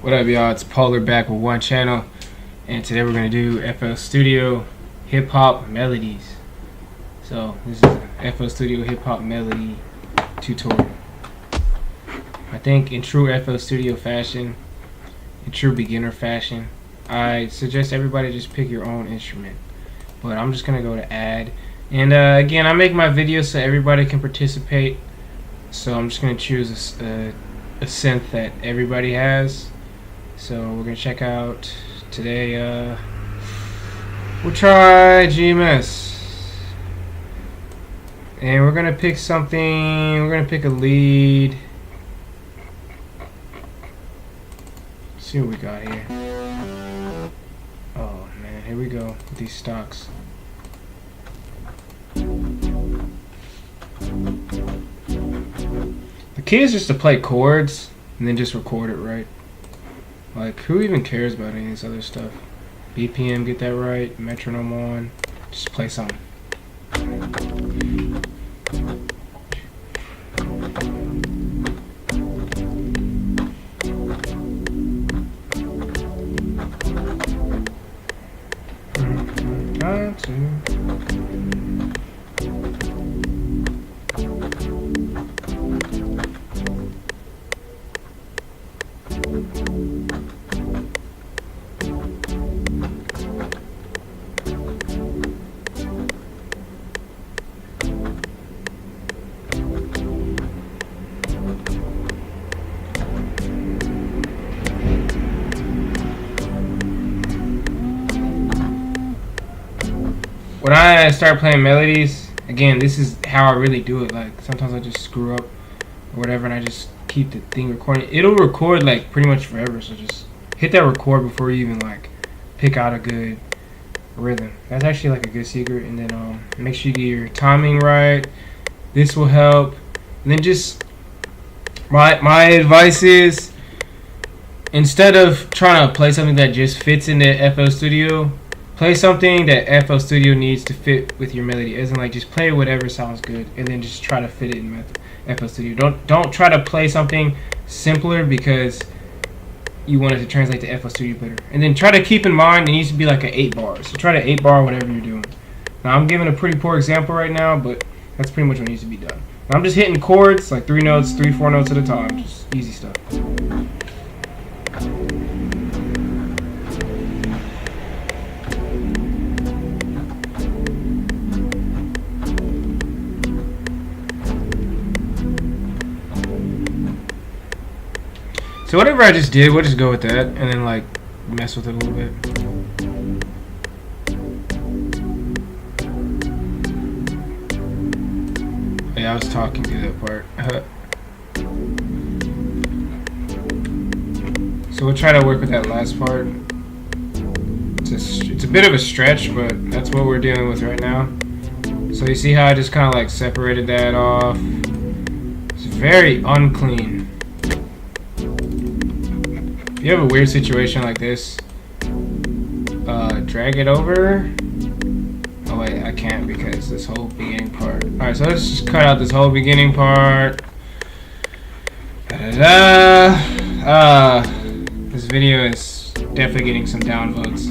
What up, y'all? It's Polar back with one channel, and today we're gonna do FL Studio hip hop melodies. So this is a FL Studio hip hop melody tutorial. I think in true FL Studio fashion, in true beginner fashion, I suggest everybody just pick your own instrument. But I'm just gonna go to add, and again, I make my videos so everybody can participate. So I'm just gonna choose a synth that everybody has. So we're gonna check out today. We'll try GMS, and we're gonna pick something. We're gonna pick a lead. Let's see what we got here. Oh man, here we go with these stocks. The key is just to play chords and then just record it right. Like, who even cares about any of this other stuff? BPM, get that right. Metronome on. Just play something. When I start playing melodies, again, this is how I really do it. Like, sometimes I just screw up or whatever, and I just keep the thing recording. It'll record like pretty much forever, so just hit that record before you even like pick out a good rhythm. That's actually like a good secret. And then make sure you get your timing right. This will help. And then just my advice is, instead of trying to play something that just fits into FL Studio, play something that FL Studio needs to fit with your melody. As in, like, just play whatever sounds good, and then just try to fit it in FL Studio. Don't try to play something simpler because you want it to translate to FL Studio better. And then try to keep in mind it needs to be like an 8-bar. So try to 8-bar whatever you're doing. Now I'm giving a pretty poor example right now, but that's pretty much what needs to be done. Now I'm just hitting chords, like 3 notes, 3-4 notes at a time. Just easy stuff. So whatever I just did, we'll just go with that, and then like mess with it a little bit. Yeah, I was talking through that part. So we'll try to work with that last part. It's a bit of a stretch, but that's what we're dealing with right now. So you see how I just kind of like separated that off. It's very unclean. If you have a weird situation like this, drag it over. Oh wait, I can't because this whole beginning part. Alright, so let's just cut out this whole beginning part. This video is definitely getting some downvotes.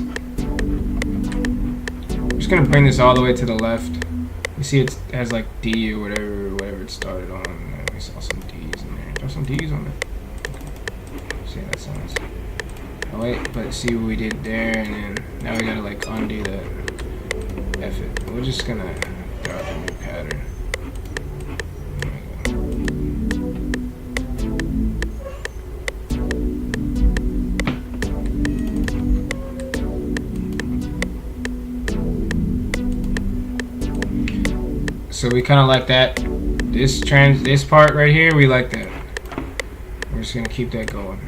I'm just gonna bring this all the way to the left. You see it has like D or whatever it started on. We saw some D's in there. There's some D's on there. See how that sounds. Oh wait, but see what we did there, and then now we gotta like undo that. F it. We're just gonna throw out a new pattern. So we kind of like that. This part right here, we like that. We're just gonna keep that going.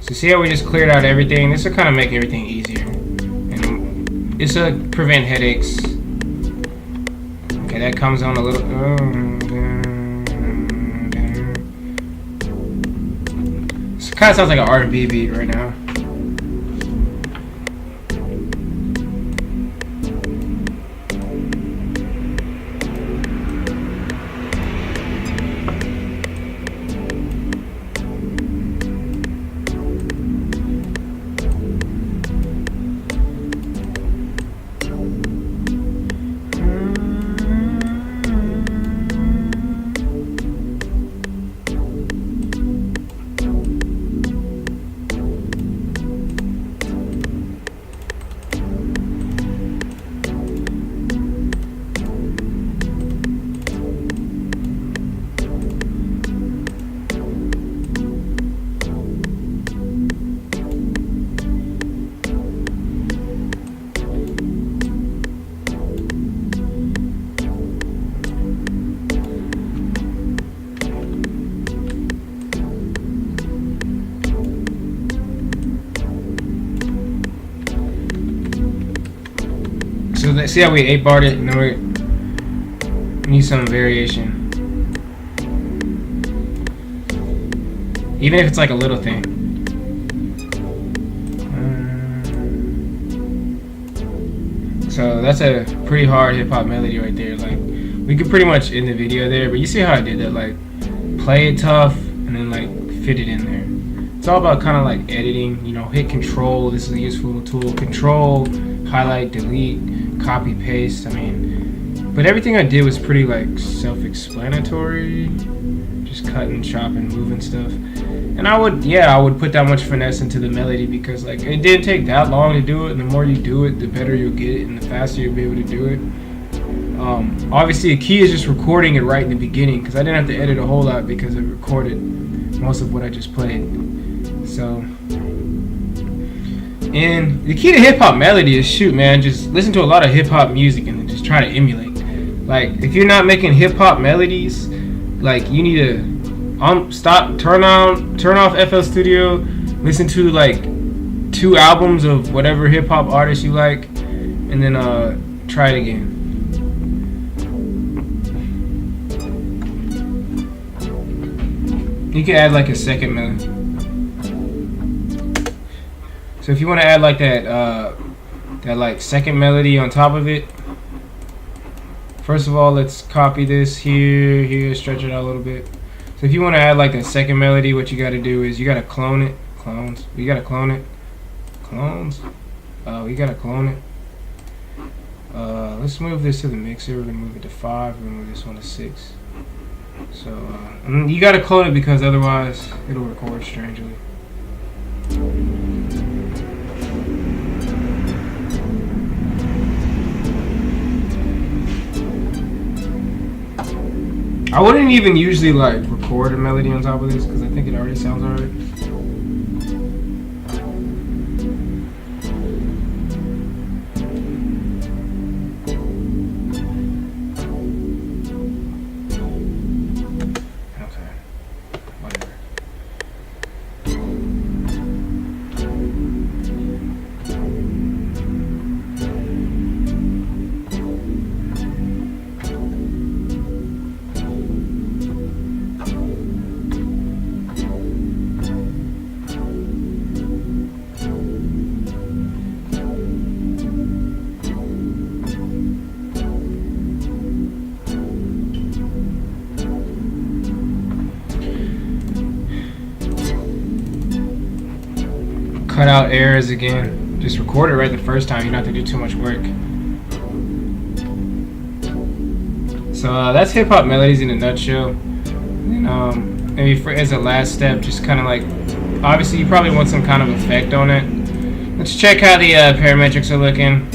So see how we just cleared out everything? This will kind of make everything easier, and this will prevent headaches. Okay, that comes on a little. This kind of sounds like an R&B beat right now. So see how we 8-barred it? No, we need some variation. Even if it's like a little thing. So that's a pretty hard hip hop melody right there. Like, we could pretty much end the video there, but you see how I did that? Like, play it tough and then like fit it in there. It's all about kind of like editing. You know, hit control. This is a useful tool. Control, highlight, delete, copy, paste. I mean, but everything I did was pretty like self-explanatory. Just cutting, chopping, moving stuff. And I would put that much finesse into the melody because like it didn't take that long to do it, and the more you do it, the better you'll get it, and the faster you'll be able to do it. Obviously, the key is just recording it right in the beginning because I didn't have to edit a whole lot because it recorded most of what I just played. So, and the key to hip hop melody is just listen to a lot of hip hop music and then just try to emulate. Like if you're not making hip hop melodies, like you need to turn off FL Studio, listen to like 2 albums of whatever hip hop artist you like, and then try it again. You can add like a second melody. So if you want to add like that like second melody on top of it, first of all, let's copy this here, stretch it out a little bit. So if you want to add like a second melody, what you got to do is you got to clone it. We got to clone it. We got to clone it. Let's move this to the mixer. We're going to move it to 5. We're going to move this one to 6. So you got to clone it because otherwise it'll record strangely. I wouldn't even usually like record a melody on top of this because I think it already sounds alright. Okay, whatever. Cut out errors again. Just record it right the first time. You don't have to do too much work. So that's hip hop melodies in a nutshell. And maybe as a last step, just kind of like, obviously you probably want some kind of effect on it. Let's check how the parametrics are looking.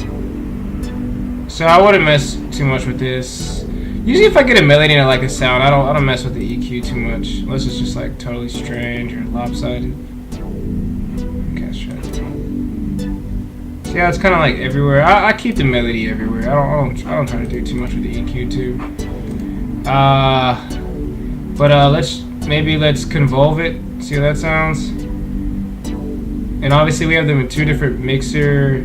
So I wouldn't mess too much with this. Usually if I get a melody and I like a sound, I don't mess with the EQ too much, unless it's just like totally strange or lopsided. Yeah, it's kind of like everywhere. I keep the melody everywhere. I don't try to do too much with the EQ too. Let's convolve it. See how that sounds. And obviously we have them in 2 different mixer.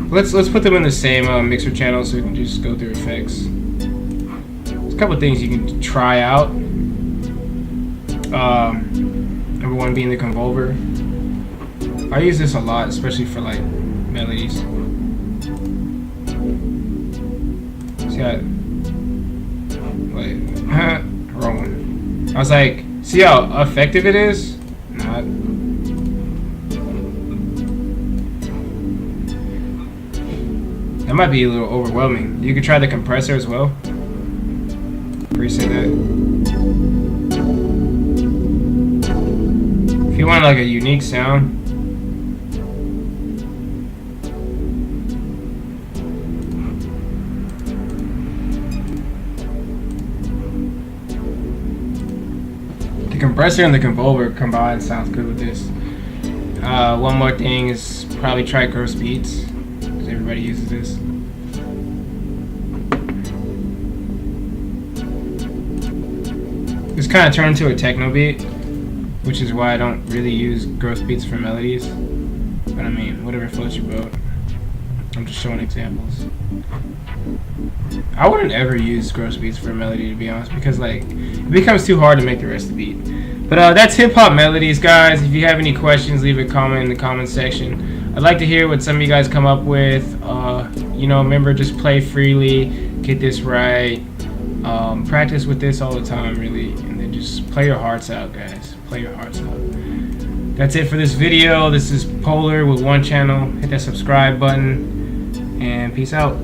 Let's put them in the same mixer channel so we can just go through effects. There's a couple of things you can try out. Number 1 being the convolver. I use this a lot, especially for like melodies. See how? Wait, wrong one. I was like, see how effective it is? Not. That might be a little overwhelming. You could try the compressor as well. Reset that. If you want like a unique sound. The compressor and the convolver combined sounds good with this. One more thing is probably try gross beats, because everybody uses this. This kind of turned into a techno beat, which is why I don't really use gross beats for melodies. But I mean, whatever floats your boat. I'm just showing examples. I wouldn't ever use gross beats for a melody, to be honest, because like it becomes too hard to make the rest of the beat. But that's hip hop melodies, guys. If you have any questions, leave a comment in the comment section. I'd like to hear what some of you guys come up with. You know, remember, just play freely, get this right, practice with this all the time, really, and then just play your hearts out, guys. Play your hearts out. That's it for this video. This is Polar with one channel. Hit that subscribe button, and peace out.